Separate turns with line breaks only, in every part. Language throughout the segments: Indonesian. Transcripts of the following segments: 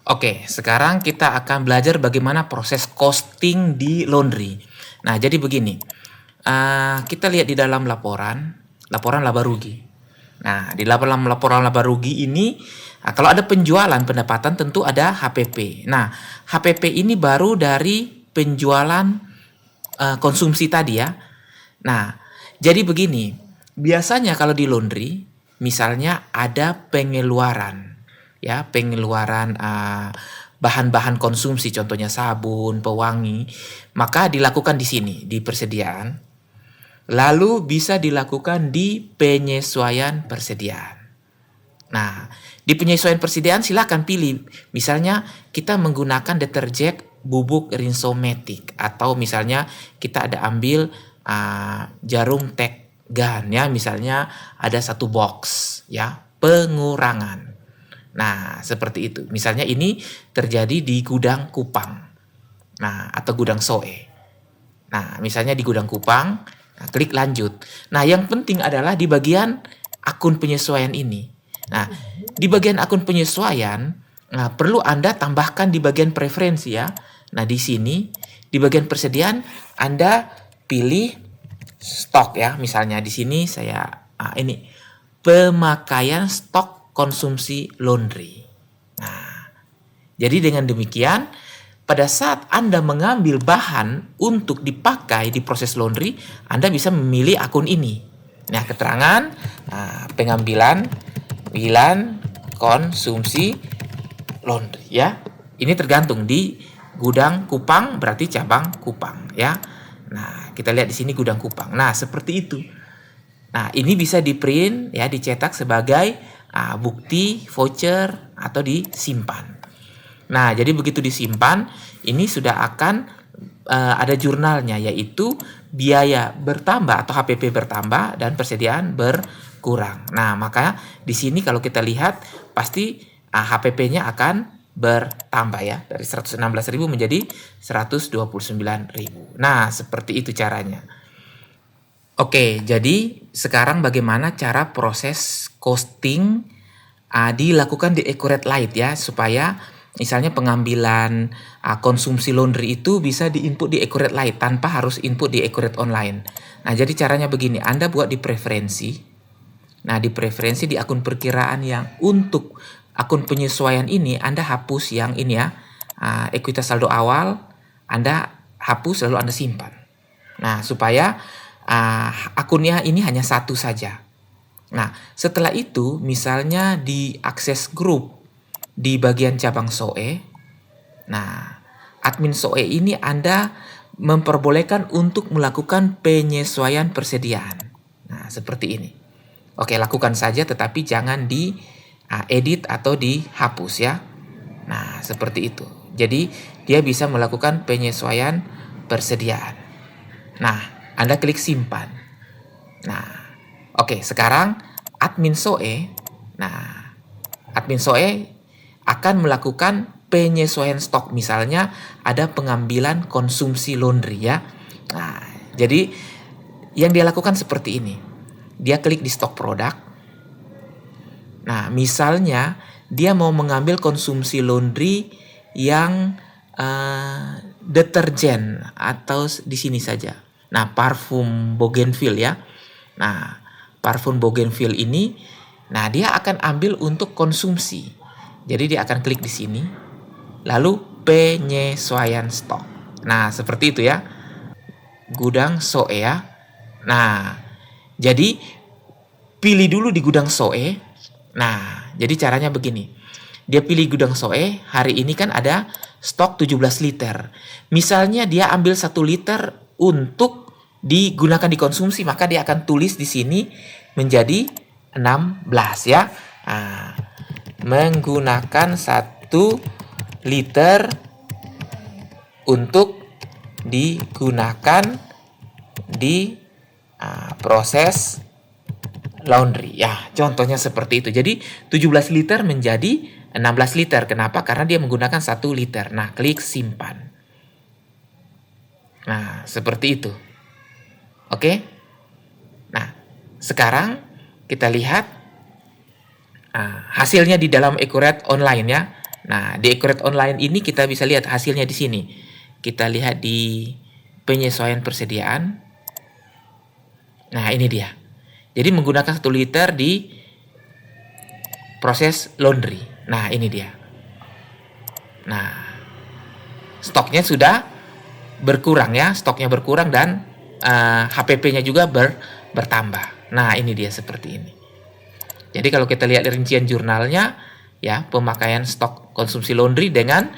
Oke, sekarang kita akan belajar bagaimana proses costing di laundry. Nah, jadi begini, kita lihat di dalam laporan laba rugi. Nah, di dalam laporan laba rugi ini, kalau ada penjualan pendapatan tentu ada HPP. Nah, HPP ini baru dari penjualan konsumsi tadi ya. Nah, jadi begini, biasanya kalau di laundry, misalnya ada pengeluaran, ya, pengeluaran bahan-bahan konsumsi, contohnya sabun, pewangi, maka dilakukan di sini, di persediaan. Lalu bisa dilakukan di penyesuaian persediaan. Nah, di penyesuaian persediaan silakan pilih. Misalnya kita menggunakan deterjen bubuk rinsomatic atau misalnya kita ada ambil jarum Tech-Gun ya, misalnya ada satu box ya, pengurangan. Nah, seperti itu. Misalnya ini terjadi di gudang Kupang. Nah, atau gudang Soe. Nah, misalnya di gudang Kupang, nah, klik lanjut. Nah, yang penting adalah di bagian akun penyesuaian ini. Nah, di bagian akun penyesuaian, nah, perlu Anda tambahkan di bagian preferensi ya. Nah, di sini, di bagian persediaan, Anda pilih stok ya. Misalnya di sini saya, ini, pemakaian stok konsumsi laundry. Nah, jadi dengan demikian, pada saat Anda mengambil bahan untuk dipakai di proses laundry, Anda bisa memilih akun ini. Nah, keterangan pengambilan konsumsi laundry ya. Ini tergantung di gudang Kupang, berarti cabang Kupang ya. Nah, kita lihat di sini gudang Kupang. Nah, seperti itu. Nah, ini bisa di-print ya, dicetak sebagai bukti voucher atau disimpan. Nah, jadi begitu disimpan, ini sudah akan ada jurnalnya, yaitu biaya bertambah atau HPP bertambah dan persediaan berkurang. Nah, maka di sini kalau kita lihat pasti HPP-nya akan bertambah ya, dari 116.000 menjadi 129.000. Nah, seperti itu caranya. Oke, jadi sekarang bagaimana cara proses costing dilakukan di Accurate Light ya, supaya misalnya pengambilan konsumsi laundry itu bisa diinput di Accurate Light tanpa harus input di Accurate Online. Nah, jadi caranya begini, Anda buat di preferensi. Nah, di preferensi di akun perkiraan yang untuk akun penyesuaian ini, Anda hapus yang ini ya, ekuitas saldo awal, Anda hapus lalu Anda simpan. Nah, supaya akunnya ini hanya satu saja. Nah, setelah itu misalnya di akses grup di bagian cabang SOE. Nah, admin SOE ini Anda memperbolehkan untuk melakukan penyesuaian persediaan. Nah, seperti ini. Oke, lakukan saja tetapi jangan di edit atau dihapus ya. Nah, seperti itu. Jadi, dia bisa melakukan penyesuaian persediaan. Nah, Anda klik simpan. Nah, oke, sekarang admin SOE. Nah, admin SOE akan melakukan penyesuaian stok. Misalnya ada pengambilan konsumsi laundry ya. Nah, jadi yang dia lakukan seperti ini. Dia klik di stok produk. Nah, misalnya dia mau mengambil konsumsi laundry yang deterjen atau di sini saja. Nah, parfum Bougainville ya. Nah, parfum Bougainville ini, nah dia akan ambil untuk konsumsi. Jadi dia akan klik di sini, lalu penyesuaian stok. Nah, seperti itu ya. Gudang SOE ya. Nah, jadi pilih dulu di gudang SOE. Nah, jadi caranya begini. Dia pilih gudang SOE, hari ini kan ada stok 17 liter. Misalnya dia ambil 1 liter untuk digunakan dikonsumsi, maka dia akan tulis di sini menjadi 16 ya. Nah, menggunakan 1 liter untuk digunakan di proses laundry. Ya, contohnya seperti itu. Jadi 17 liter menjadi 16 liter. Kenapa? Karena dia menggunakan 1 liter. Nah, klik simpan. Nah, seperti itu. Oke? Nah, sekarang kita lihat hasilnya di dalam Accurate Online ya. Nah, di Accurate Online ini kita bisa lihat hasilnya di sini. Kita lihat di penyesuaian persediaan. Nah, ini dia. Jadi menggunakan 1 liter di proses laundry. Nah, ini dia. Nah, stoknya sudah berkurang ya, stoknya berkurang dan HPP-nya juga bertambah. Nah, ini dia seperti ini. Jadi kalau kita lihat rincian jurnalnya, ya, pemakaian stok konsumsi laundry dengan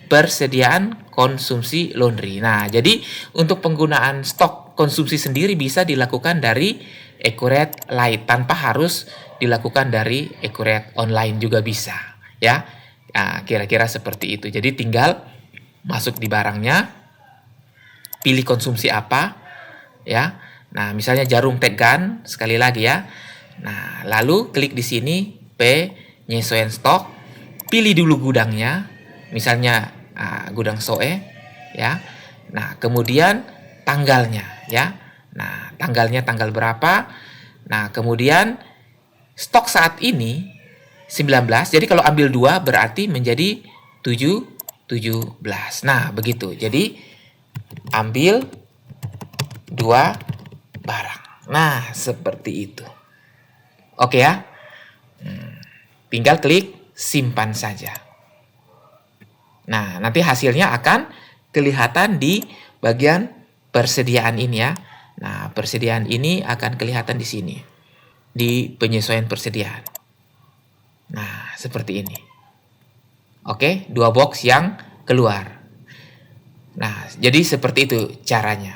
persediaan konsumsi laundry. Nah, jadi untuk penggunaan stok konsumsi sendiri bisa dilakukan dari Accurate Light tanpa harus dilakukan dari Accurate Online juga bisa, ya. Nah, kira-kira seperti itu. Jadi tinggal masuk di barangnya, pilih konsumsi apa, ya. Nah, misalnya jarum tegan, sekali lagi ya. Nah, lalu klik di sini penyesuaian stok, pilih dulu gudangnya, misalnya gudang Soe, ya. Nah, kemudian tanggalnya, ya. Nah, tanggalnya tanggal berapa? Nah, kemudian stok saat ini 19. Jadi kalau ambil 2 berarti menjadi 17. Nah, begitu. Jadi ambil 2 barang. Nah, seperti itu. Oke ya. Tinggal klik simpan saja. Nah, nanti hasilnya akan kelihatan di bagian persediaan ini ya. Nah, persediaan ini akan kelihatan di sini. Di penyesuaian persediaan. Nah, seperti ini. Oke, 2 box yang keluar. Nah, jadi seperti itu caranya.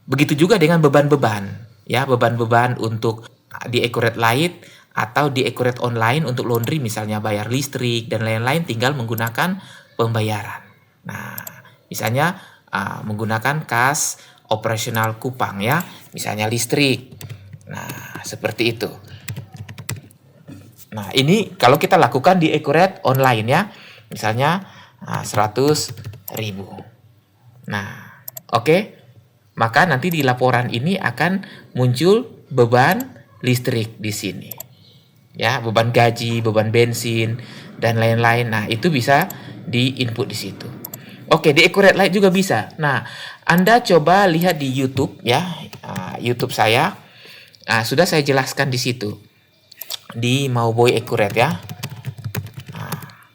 Begitu juga dengan beban-beban. Ya, beban-beban untuk di Accurate Light atau di Accurate Online untuk laundry, misalnya bayar listrik dan lain-lain, tinggal menggunakan pembayaran. Nah, misalnya menggunakan kas operasional Kupang ya, misalnya listrik. Nah, seperti itu. Nah, ini kalau kita lakukan di Accurate Online ya, misalnya 100.000. Nah, oke. Maka nanti di laporan ini akan muncul beban listrik di sini. Ya, beban gaji, beban bensin dan lain-lain. Nah, itu bisa di-input di situ. Oke, di Accurate Light juga bisa. Nah, Anda coba lihat di YouTube ya. YouTube saya sudah saya jelaskan di situ. Di Mauboy Accurate ya.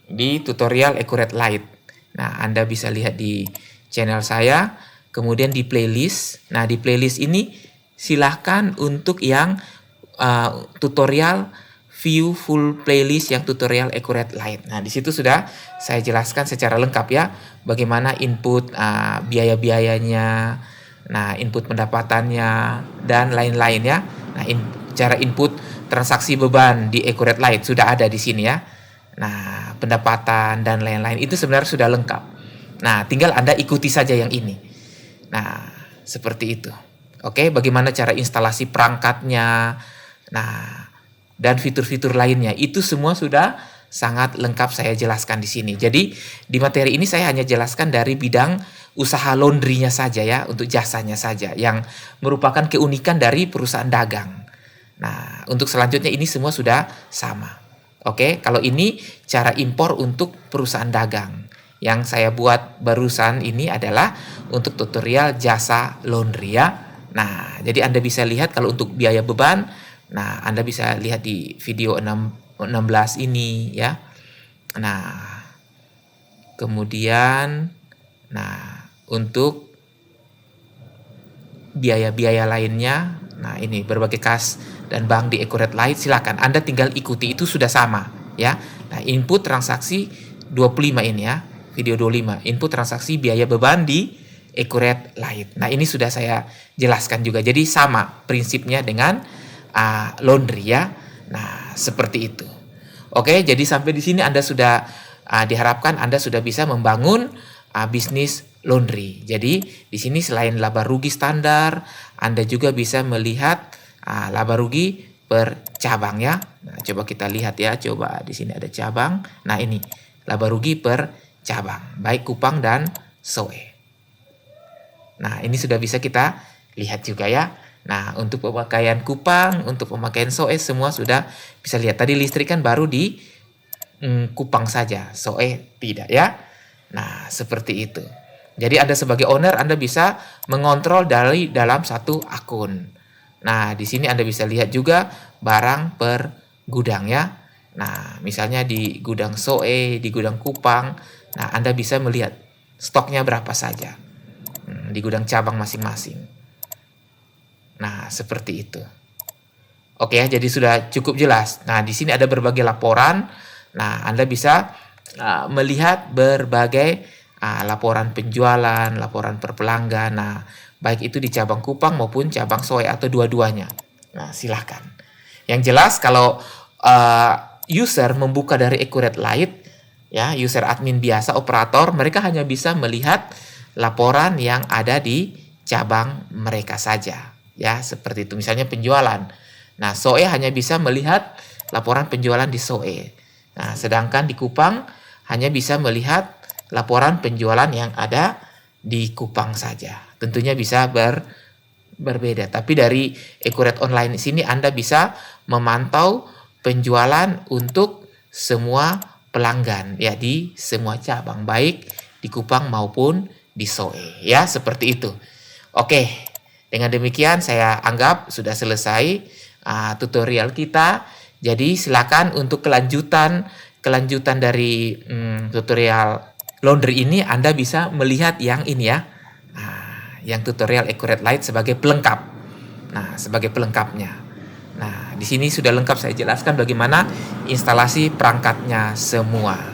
Di tutorial Accurate Light. Nah, Anda bisa lihat di channel saya. Kemudian di playlist. Nah, di playlist ini silahkan untuk yang tutorial view full playlist yang tutorial Accurate Light. Nah, di situ sudah saya jelaskan secara lengkap ya, bagaimana input biaya-biayanya, nah input pendapatannya dan lain-lain ya. Nah, cara input transaksi beban di Accurate Light sudah ada di sini ya. Nah, pendapatan dan lain-lain itu sebenarnya sudah lengkap. Nah, tinggal Anda ikuti saja yang ini. Nah, seperti itu. Oke, bagaimana cara instalasi perangkatnya, nah, dan fitur-fitur lainnya. Itu semua sudah sangat lengkap saya jelaskan di sini. Jadi, di materi ini saya hanya jelaskan dari bidang usaha laundrynya saja ya, untuk jasanya saja, yang merupakan keunikan dari perusahaan dagang. Nah, untuk selanjutnya ini semua sudah sama. Oke, kalau ini cara impor untuk perusahaan dagang. Yang saya buat barusan ini adalah untuk tutorial jasa laundry ya. Nah, jadi Anda bisa lihat kalau untuk biaya beban, nah Anda bisa lihat di video 16 ini ya. Nah, kemudian nah untuk biaya-biaya lainnya, nah ini berbagai kas dan bank di Accurate Light, silakan Anda tinggal ikuti, itu sudah sama ya. Nah, input transaksi 25 ini ya. Video 25, input transaksi biaya beban di Accurate Light. Nah, ini sudah saya jelaskan juga. Jadi sama prinsipnya dengan laundry ya. Nah, seperti itu. Oke, jadi sampai di sini Anda sudah diharapkan Anda sudah bisa membangun bisnis laundry. Jadi di sini selain laba rugi standar, Anda juga bisa melihat laba rugi per cabang ya. Nah, coba kita lihat ya. Coba di sini ada cabang. Nah, ini laba rugi per cabang, baik Kupang dan Soe. Nah, ini sudah bisa kita lihat juga ya. Nah, untuk pemakaian Kupang, untuk pemakaian Soe semua sudah bisa lihat. Tadi listrik kan baru di Kupang saja, Soe tidak ya. Nah, seperti itu. Jadi Anda sebagai owner, Anda bisa mengontrol dari dalam satu akun. Nah, di sini Anda bisa lihat juga barang per gudang ya. Nah, misalnya di gudang Soe, di gudang Kupang, nah Anda bisa melihat stoknya berapa saja di gudang cabang masing-masing. Nah, seperti itu. Oke ya, jadi sudah cukup jelas. Nah, di sini ada berbagai laporan. Nah, Anda bisa melihat berbagai laporan penjualan, laporan per pelanggan. Nah, baik itu di cabang Kupang maupun cabang Soe atau dua-duanya. Nah, silahkan. Yang jelas kalau user membuka dari Accurate Light, ya, user admin biasa, operator, mereka hanya bisa melihat laporan yang ada di cabang mereka saja. Ya, seperti itu. Misalnya penjualan. Nah, Soe hanya bisa melihat laporan penjualan di Soe. Nah, sedangkan di Kupang hanya bisa melihat laporan penjualan yang ada di Kupang saja. Tentunya bisa berbeda. Tapi dari Accurate Online di sini Anda bisa memantau penjualan untuk semua pelanggan ya di semua cabang, baik di Kupang maupun di Soe. Ya, seperti itu. Oke, dengan demikian saya anggap sudah selesai tutorial kita. Jadi silakan untuk kelanjutan dari tutorial laundry ini Anda bisa melihat yang ini ya. Yang tutorial Accurate Light sebagai pelengkap. Nah, sebagai pelengkapnya. Nah, di sini sudah lengkap saya jelaskan bagaimana instalasi perangkatnya semua.